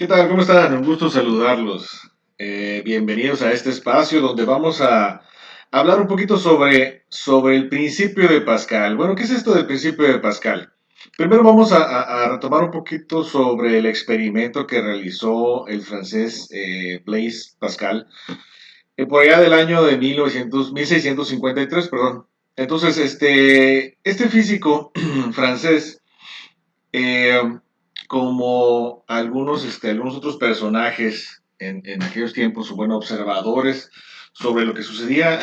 ¿Qué tal? ¿Cómo están? Un gusto saludarlos. Bienvenidos a este espacio donde vamos a hablar un poquito sobre el principio de Pascal. Bueno, ¿qué es esto del principio de Pascal? Primero vamos a retomar un poquito sobre el experimento que realizó el francés Blaise Pascal por allá del año de 1653, perdón. Entonces, este físico francés eh, como algunos otros personajes en aquellos tiempos, o bueno, observadores sobre lo que sucedía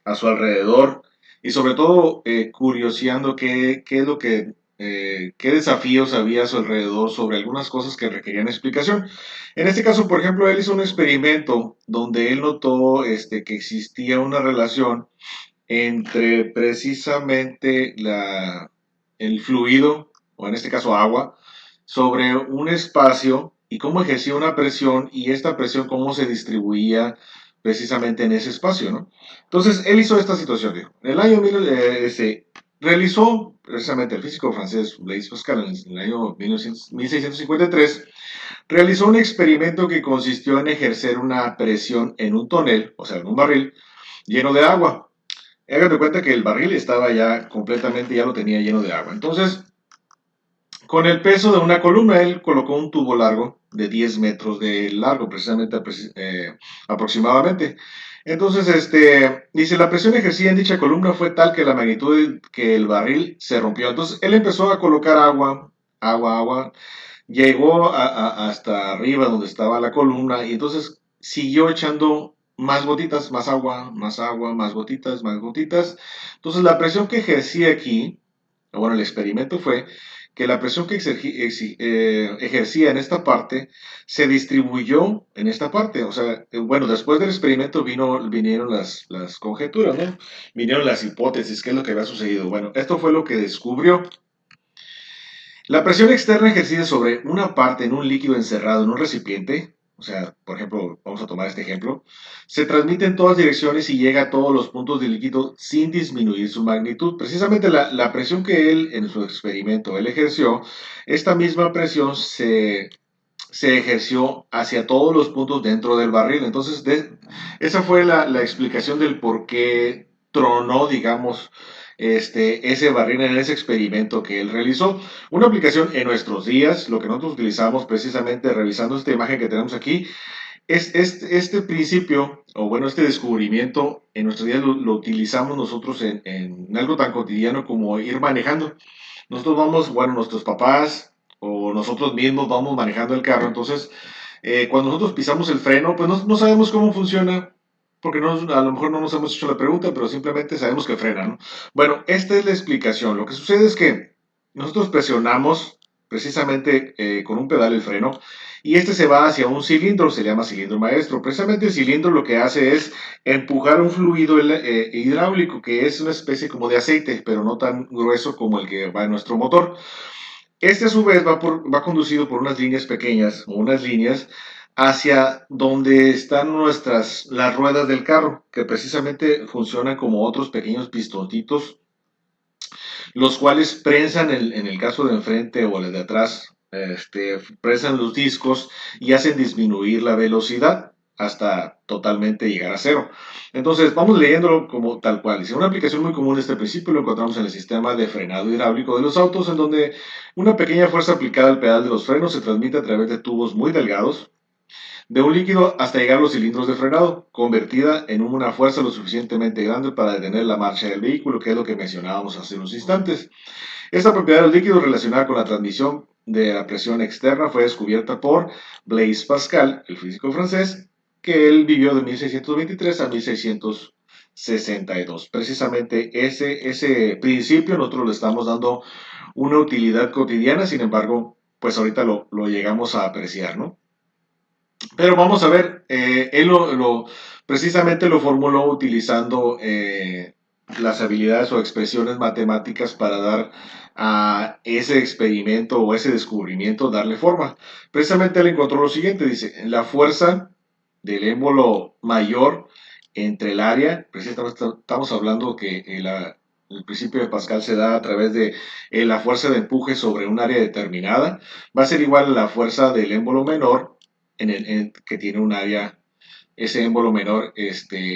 a su alrededor y sobre todo curioseando qué es lo qué desafíos había a su alrededor sobre algunas cosas que requerían explicación. En este caso, por ejemplo, él hizo un experimento donde él notó que existía una relación entre precisamente el fluido, o en este caso agua, sobre un espacio y cómo ejercía una presión y esta presión cómo se distribuía precisamente en ese espacio, ¿no? Entonces, él hizo esta situación, dijo. En el año realizó precisamente el físico francés Blaise Pascal en el año 1653, realizó un experimento que consistió en ejercer una presión en un tonel, o sea, en un barril, lleno de agua. Hagan de cuenta que el barril estaba ya completamente, ya lo tenía lleno de agua. Entonces, con el peso de una columna, él colocó un tubo largo de 10 metros de largo, precisamente aproximadamente. Entonces, dice, la presión ejercida en dicha columna fue tal que la magnitud que el barril se rompió. Entonces, él empezó a colocar agua, llegó hasta arriba donde estaba la columna y entonces siguió echando más gotitas, más agua, más agua, más gotitas, más gotitas. Entonces, la presión que ejercía aquí, bueno, el experimento fue que la presión que ejercía en esta parte se distribuyó en esta parte. O sea, bueno, después del experimento vinieron las conjeturas, ¿no? Vinieron las hipótesis, qué es lo que había sucedido. Bueno, esto fue lo que descubrió. La presión externa ejercida sobre una parte en un líquido encerrado en un recipiente, o sea, por ejemplo, vamos a tomar este ejemplo, se transmite en todas direcciones y llega a todos los puntos del líquido sin disminuir su magnitud. Precisamente la presión que él en su experimento él ejerció, esta misma presión se ejerció hacia todos los puntos dentro del barril. Entonces, esa fue la explicación del por qué tronó, digamos, ese barril en ese experimento que él realizó. Una aplicación en nuestros días, lo que nosotros utilizamos precisamente revisando esta imagen que tenemos aquí, es este principio, o bueno, este descubrimiento, en nuestros días lo utilizamos nosotros en algo tan cotidiano como ir manejando. Nosotros vamos, bueno, nuestros papás o nosotros mismos vamos manejando el carro, entonces cuando nosotros pisamos el freno, pues no sabemos cómo funciona, porque a lo mejor no nos hemos hecho la pregunta, pero simplemente sabemos que frena, ¿no? Bueno, esta es la explicación. Lo que sucede es que nosotros presionamos precisamente con un pedal el freno y este se va hacia un cilindro, se llama cilindro maestro. Precisamente el cilindro lo que hace es empujar un fluido hidráulico que es una especie como de aceite, pero no tan grueso como el que va en nuestro motor. Este a su vez va conducido por unas líneas pequeñas o unas líneas hacia donde están las ruedas del carro, que precisamente funcionan como otros pequeños pistoncitos, los cuales prensan en el caso de enfrente o el de atrás, prensan los discos y hacen disminuir la velocidad hasta totalmente llegar a cero. Entonces, vamos leyéndolo como tal cual. Dice, una aplicación muy común de este principio lo encontramos en el sistema de frenado hidráulico de los autos, en donde una pequeña fuerza aplicada al pedal de los frenos se transmite a través de tubos muy delgados, de un líquido hasta llegar a los cilindros de frenado, convertida en una fuerza lo suficientemente grande para detener la marcha del vehículo, que es lo que mencionábamos hace unos instantes. Esta propiedad del líquido relacionada con la transmisión de la presión externa fue descubierta por Blaise Pascal, el físico francés, que él vivió de 1623 a 1662. Precisamente ese principio nosotros le estamos dando una utilidad cotidiana, sin embargo, pues ahorita lo llegamos a apreciar, ¿no? Pero vamos a ver, él precisamente lo formuló utilizando las habilidades o expresiones matemáticas para dar a ese experimento o ese descubrimiento, darle forma. Precisamente él encontró lo siguiente, dice, la fuerza del émbolo mayor entre el área, precisamente estamos hablando que El principio de Pascal se da a través de la fuerza de empuje sobre un área determinada. Va a ser igual a la fuerza del émbolo menor que tiene un área, ese émbolo menor,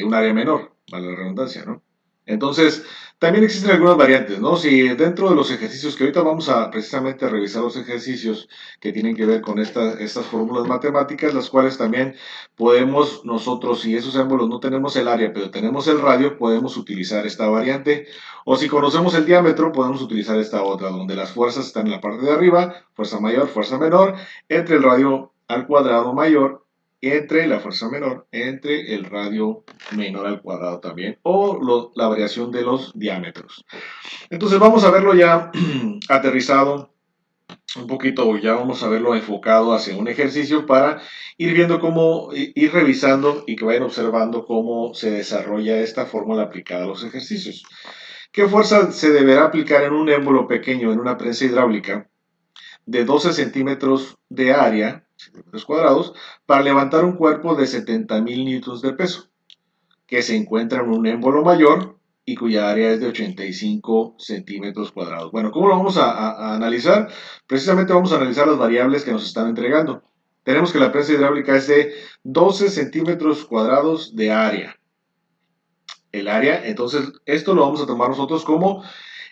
un área menor, para la redundancia, ¿no? Entonces, también existen algunas variantes, ¿no? Si dentro de los ejercicios, que ahorita vamos a precisamente a revisar los ejercicios que tienen que ver con estas fórmulas matemáticas, las cuales también podemos nosotros, si esos émbolos no tenemos el área, pero tenemos el radio, podemos utilizar esta variante. O si conocemos el diámetro, podemos utilizar esta otra, donde las fuerzas están en la parte de arriba, fuerza mayor, fuerza menor, entre el radio al cuadrado mayor entre la fuerza menor, entre el radio menor al cuadrado también, o la variación de los diámetros. Entonces vamos a verlo ya aterrizado un poquito, ya vamos a verlo enfocado hacia un ejercicio para ir viendo cómo, ir revisando y que vayan observando cómo se desarrolla esta fórmula aplicada a los ejercicios. ¿Qué fuerza se deberá aplicar en un émbolo pequeño en una prensa hidráulica de 12 centímetros de área, centímetros cuadrados, para levantar un cuerpo de 70.000 newtons de peso, que se encuentra en un émbolo mayor y cuya área es de 85 centímetros cuadrados? Bueno, ¿cómo lo vamos a analizar? Precisamente vamos a analizar las variables que nos están entregando. Tenemos que la prensa hidráulica es de 12 centímetros cuadrados de área. El área, entonces, esto lo vamos a tomar nosotros como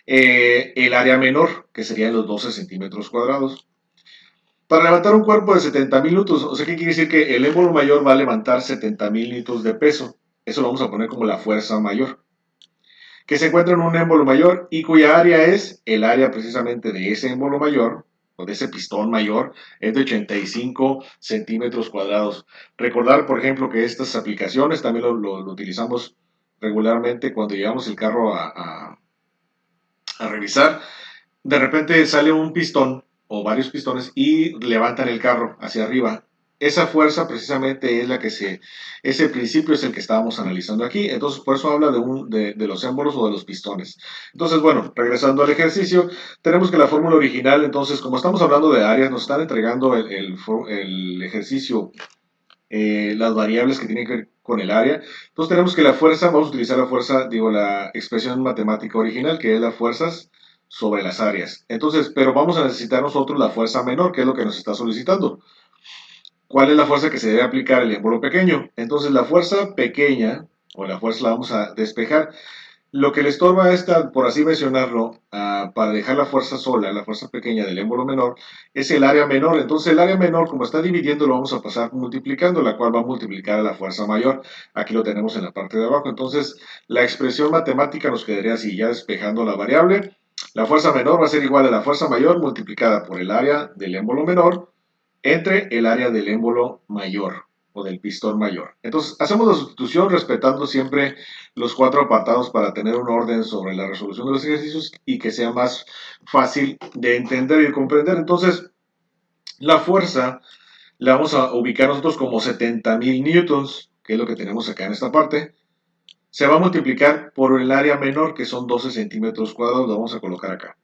el área menor, que serían los 12 centímetros cuadrados. Para levantar un cuerpo de 70.000 newtons, o sea, ¿qué quiere decir? Que el émbolo mayor va a levantar 70.000 newtons de peso. Eso lo vamos a poner como la fuerza mayor, que se encuentra en un émbolo mayor y cuya área es el área precisamente de ese émbolo mayor, o de ese pistón mayor, es de 85 centímetros cuadrados. Recordar, por ejemplo, que estas aplicaciones también lo utilizamos regularmente cuando llevamos el carro a revisar. De repente sale un pistón o varios pistones y levantan el carro hacia arriba. Esa fuerza precisamente es la que ese principio es el que estábamos analizando aquí. Entonces, por eso habla de los émbolos o de los pistones. Entonces, bueno, regresando al ejercicio, tenemos que la fórmula original, entonces, como estamos hablando de áreas, nos están entregando el ejercicio, las variables que tienen que ver con el área. Entonces, tenemos que la fuerza, vamos a utilizar la fuerza, digo, la expresión matemática original, que es las fuerzas sobre las áreas. Entonces, pero vamos a necesitar nosotros la fuerza menor, que es lo que nos está solicitando. ¿Cuál es la fuerza que se debe aplicar al émbolo pequeño? Entonces, la fuerza pequeña, o la fuerza la vamos a despejar. Lo que le estorba a esta, por así mencionarlo, para dejar la fuerza sola, la fuerza pequeña del émbolo menor, es el área menor. Entonces el área menor, como está dividiendo, lo vamos a pasar multiplicando, la cual va a multiplicar a la fuerza mayor. Aquí lo tenemos en la parte de abajo. Entonces la expresión matemática nos quedaría así, ya despejando la variable. La fuerza menor va a ser igual a la fuerza mayor multiplicada por el área del émbolo menor entre el área del émbolo mayor o del pistón mayor. Entonces, hacemos la sustitución respetando siempre los cuatro apartados para tener un orden sobre la resolución de los ejercicios y que sea más fácil de entender y de comprender. Entonces, la fuerza la vamos a ubicar nosotros como 70.000 newtons, que es lo que tenemos acá en esta parte. Se va a multiplicar por el área menor, que son 12 centímetros cuadrados, lo vamos a colocar acá.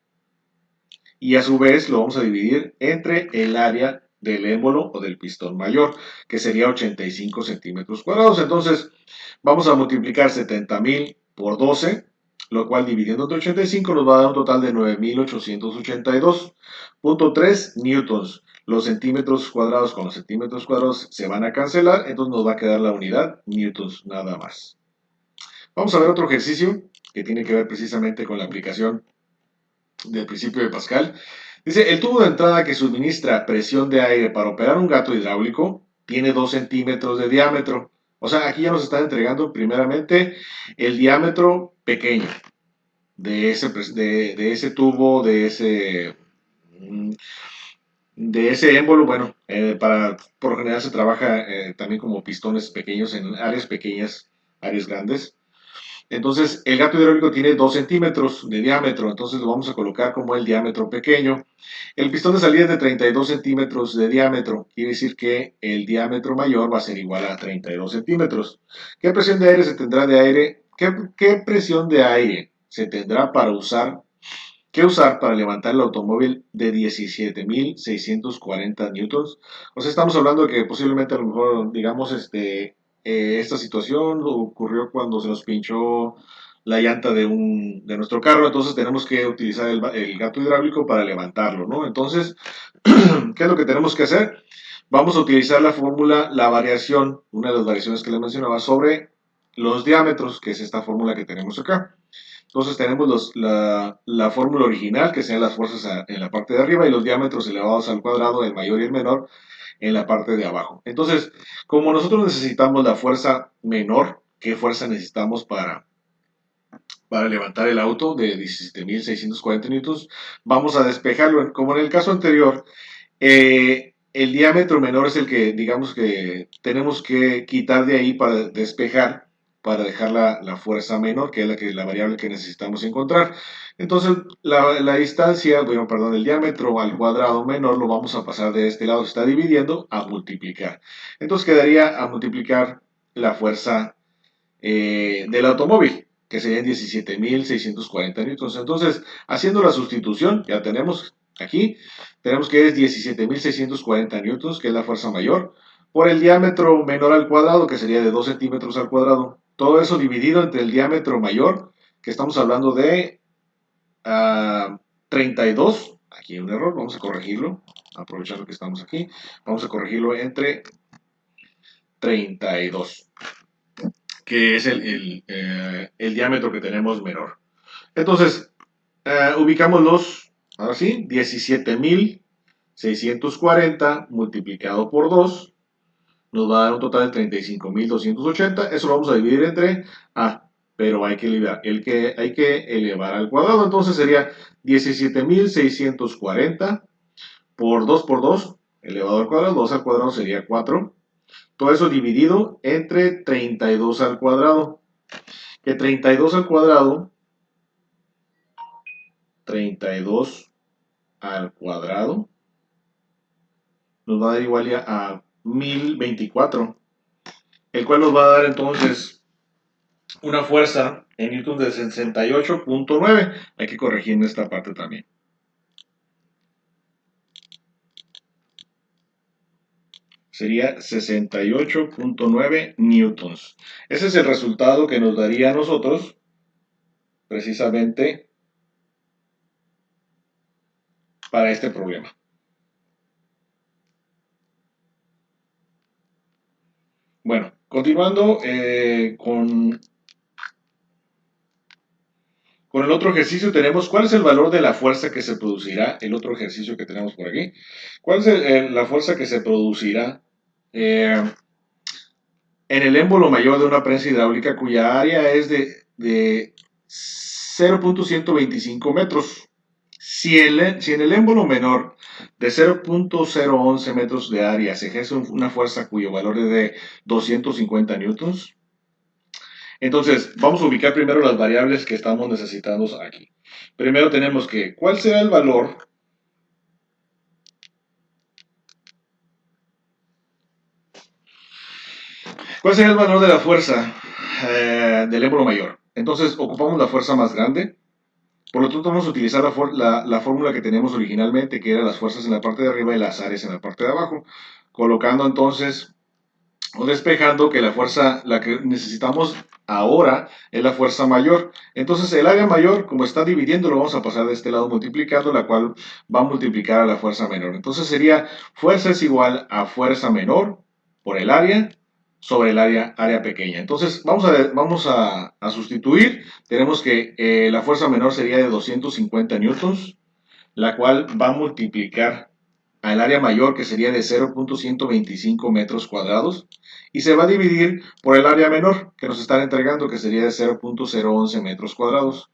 Y a su vez lo vamos a dividir entre el área del émbolo o del pistón mayor, que sería 85 centímetros cuadrados. Entonces, vamos a multiplicar 70.000 por 12, lo cual dividiendo entre 85 nos va a dar un total de 9.882.3 newtons. Los centímetros cuadrados con los centímetros cuadrados se van a cancelar, entonces nos va a quedar la unidad newtons nada más. Vamos a ver otro ejercicio que tiene que ver precisamente con la aplicación del principio de Pascal. Dice, el tubo de entrada que suministra presión de aire para operar un gato hidráulico tiene 2 centímetros de diámetro. O sea, aquí ya nos están entregando primeramente el diámetro pequeño de ese tubo, mm, de ese émbolo. Bueno, por lo general se trabaja también como pistones pequeños en áreas pequeñas, áreas grandes. Entonces, el gato hidráulico tiene 2 centímetros de diámetro, entonces lo vamos a colocar como el diámetro pequeño. El pistón de salida es de 32 centímetros de diámetro, quiere decir que el diámetro mayor va a ser igual a 32 centímetros. ¿Qué presión de aire se tendrá de aire? ¿Qué presión de aire se tendrá para usar para levantar el automóvil de 17.640 newtons? O sea, estamos hablando de que posiblemente a lo mejor, digamos, esta situación ocurrió cuando se nos pinchó la llanta de nuestro carro, entonces tenemos que utilizar el gato hidráulico para levantarlo, ¿no? Entonces, ¿qué es lo que tenemos que hacer? Vamos a utilizar la fórmula, la variación, una de las variaciones que les mencionaba sobre los diámetros, que es esta fórmula que tenemos acá. Entonces tenemos la fórmula original, que sean las fuerzas en la parte de arriba y los diámetros elevados al cuadrado, el mayor y el menor, en la parte de abajo. Entonces, como nosotros necesitamos la fuerza menor, ¿qué fuerza necesitamos para levantar el auto de 17.640 newtons? Vamos a despejarlo. Como en el caso anterior, el diámetro menor es el que, digamos que tenemos que quitar de ahí para despejar, para dejar la fuerza menor, que es la variable que necesitamos encontrar. Entonces, la distancia, bueno, perdón, el diámetro al cuadrado menor lo vamos a pasar de este lado, se está dividiendo, a multiplicar. Entonces quedaría a multiplicar la fuerza del automóvil, que serían 17.640 newtons. Entonces, haciendo la sustitución, ya tenemos aquí, tenemos que es 17.640 newtons, que es la fuerza mayor, por el diámetro menor al cuadrado, que sería de 2 centímetros al cuadrado. Todo eso dividido entre el diámetro mayor, que estamos hablando de 32. Aquí hay un error, vamos a corregirlo, aprovechando que estamos aquí, vamos a corregirlo entre 32, que es el diámetro que tenemos menor. Entonces, ubicamos ahora sí, 17.640 multiplicado por 2 nos va a dar un total de 35.280. Eso lo vamos a dividir entre pero hay que elevar al cuadrado. Entonces sería 17.640 por 2 elevado al cuadrado. 2 al cuadrado sería 4. Todo eso dividido entre 32 al cuadrado. Que 32 al cuadrado, 32 al cuadrado, nos va a dar igual a 1024, el cual nos va a dar entonces una fuerza en newton de 68.9. Hay que corregir en esta parte también. Sería 68.9 newtons. Ese es el resultado que nos daría a nosotros precisamente para este problema. Bueno, continuando con el otro ejercicio tenemos, ¿cuál es el valor de la fuerza que se producirá? El otro ejercicio que tenemos por aquí. ¿Cuál es la fuerza que se producirá en el émbolo mayor de una prensa hidráulica cuya área es de 0.125 metros? Si en el émbolo menor de 0.011 metros de área se ejerce una fuerza cuyo valor es de 250 newtons, entonces vamos a ubicar primero las variables que estamos necesitando aquí. Primero tenemos que, ¿cuál será el valor ¿Cuál sería el valor de la fuerza del émbolo mayor? Entonces ocupamos la fuerza más grande. Por lo tanto vamos a utilizar la fórmula que tenemos originalmente, que era las fuerzas en la parte de arriba y las áreas en la parte de abajo. Colocando entonces o despejando que la fuerza, la que necesitamos ahora es la fuerza mayor. Entonces el área mayor, como está dividiendo, lo vamos a pasar de este lado multiplicando, la cual va a multiplicar a la fuerza menor. Entonces sería fuerza es igual a fuerza menor por el área sobre el área pequeña. Entonces vamos a sustituir. Tenemos que la fuerza menor sería de 250 newtons, la cual va a multiplicar al área mayor, que sería de 0.125 metros cuadrados, y se va a dividir por el área menor que nos están entregando, que sería de 0.011 metros cuadrados.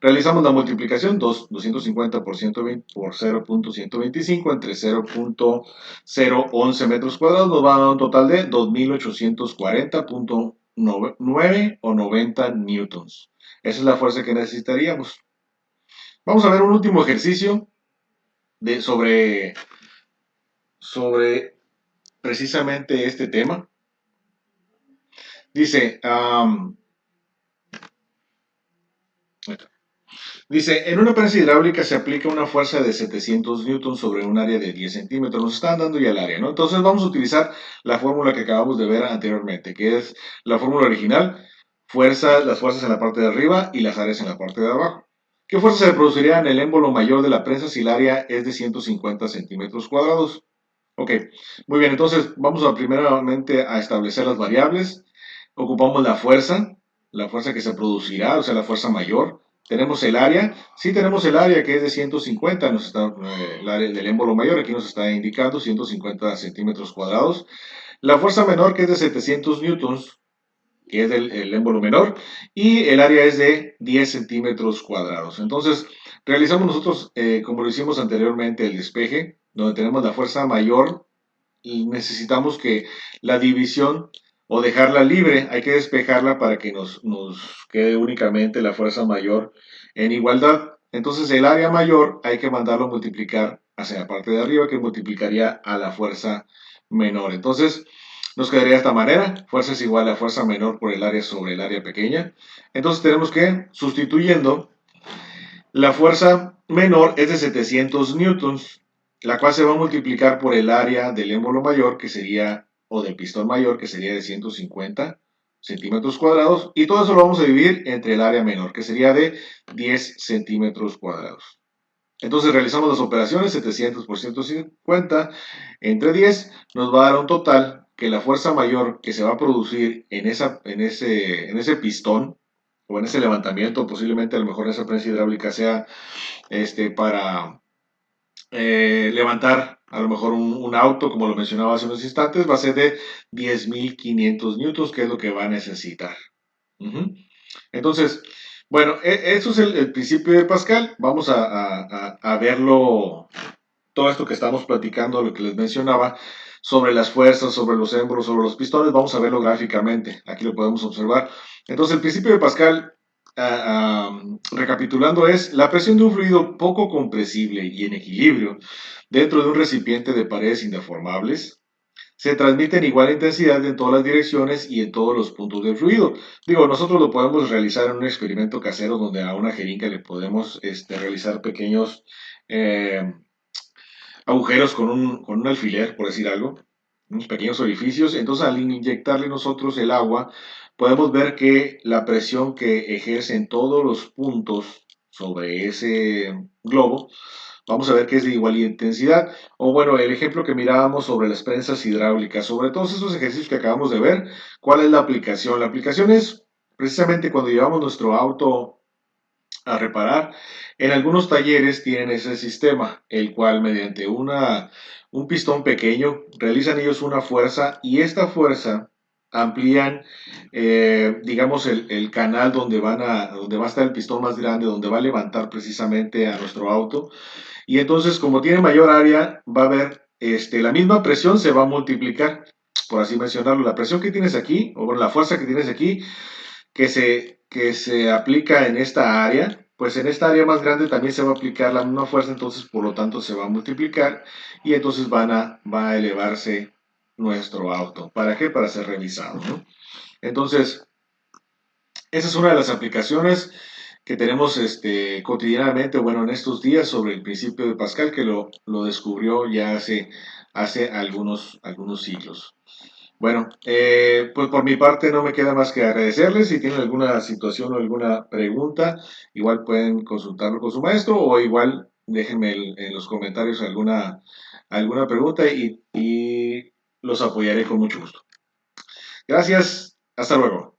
Realizamos la multiplicación, 250 por 120 por 0.125 entre 0.011 metros cuadrados, nos va a dar un total de 2.840.9 o 90 newtons. Esa es la fuerza que necesitaríamos. Vamos a ver un último ejercicio sobre precisamente este tema. Dice, en una prensa hidráulica se aplica una fuerza de 700 newtons sobre un área de 10 centímetros. Nos están dando ya el área, ¿no? Entonces vamos a utilizar la fórmula que acabamos de ver anteriormente, que es la fórmula original. las fuerzas en la parte de arriba y las áreas en la parte de abajo. ¿Qué fuerza se produciría en el émbolo mayor de la prensa si el área es de 150 centímetros cuadrados? Ok, muy bien, entonces vamos a primeramente a establecer las variables. Ocupamos la fuerza que se producirá, o sea, la fuerza mayor. Tenemos el área, sí tenemos el área que es de 150, el área del émbolo mayor, aquí nos está indicando 150 centímetros cuadrados. La fuerza menor que es de 700 newtons, que es el émbolo menor, y el área es de 10 centímetros cuadrados. Entonces, realizamos nosotros, como lo hicimos anteriormente, el despeje, donde tenemos la fuerza mayor y necesitamos que la división o dejarla libre, hay que despejarla para que nos quede únicamente la fuerza mayor en igualdad. Entonces el área mayor hay que mandarlo a multiplicar hacia la parte de arriba, que multiplicaría a la fuerza menor. Entonces nos quedaría de esta manera, fuerza es igual a fuerza menor por el área sobre el área pequeña. Entonces tenemos que, sustituyendo, la fuerza menor es de 700 newtons, la cual se va a multiplicar por el área del émbolo mayor, que sería, o del pistón mayor, que sería de 150 centímetros cuadrados, y todo eso lo vamos a dividir entre el área menor, que sería de 10 centímetros cuadrados. Entonces realizamos las operaciones, 700 por 150 entre 10, nos va a dar un total que la fuerza mayor que se va a producir en ese pistón, o en ese levantamiento, posiblemente a lo mejor esa prensa hidráulica sea para levantar a lo mejor un auto, como lo mencionaba hace unos instantes, va a ser de 10.500 newtons, que es lo que va a necesitar. Ujú. Entonces, bueno, eso es el principio de Pascal. Vamos a verlo, todo esto que estamos platicando, lo que les mencionaba, sobre las fuerzas, sobre los émbolos, sobre los pistones, vamos a verlo gráficamente. Aquí lo podemos observar. Entonces, el principio de Pascal, recapitulando, es la presión de un fluido poco compresible y en equilibrio dentro de un recipiente de paredes indeformables se transmite en igual intensidad en todas las direcciones y en todos los puntos del fluido. Digo, nosotros lo podemos realizar en un experimento casero donde a una jeringa le podemos realizar pequeños eh, agujeros con un alfiler, por decir algo, unos pequeños orificios. Entonces, al inyectarle nosotros el agua, podemos ver que la presión que ejerce en todos los puntos sobre ese globo, vamos a ver que es de igual intensidad. O bueno, el ejemplo que mirábamos sobre las prensas hidráulicas, sobre todos esos ejercicios que acabamos de ver, ¿cuál es la aplicación? La aplicación es precisamente cuando llevamos nuestro auto a reparar. En algunos talleres tienen ese sistema, el cual mediante un pistón pequeño realizan ellos una fuerza y esta fuerza amplían, digamos, el canal donde va a estar el pistón más grande, donde va a levantar precisamente a nuestro auto. Y entonces, como tiene mayor área, va a haber la misma presión se va a multiplicar, por así mencionarlo. La presión que tienes aquí, o bueno, la fuerza que tienes aquí, que se aplica en esta área, pues en esta área más grande también se va a aplicar la misma fuerza, entonces por lo tanto se va a multiplicar y entonces va a elevarse nuestro auto. ¿Para qué? Para ser revisado, ¿no? Entonces, esa es una de las aplicaciones que tenemos cotidianamente, bueno, en estos días sobre el principio de Pascal, que lo descubrió ya hace algunos siglos. Bueno, pues por mi parte no me queda más que agradecerles. Si tienen alguna situación o alguna pregunta, igual pueden consultarlo con su maestro o igual déjenme en los comentarios alguna pregunta y los apoyaré con mucho gusto. Gracias, hasta luego.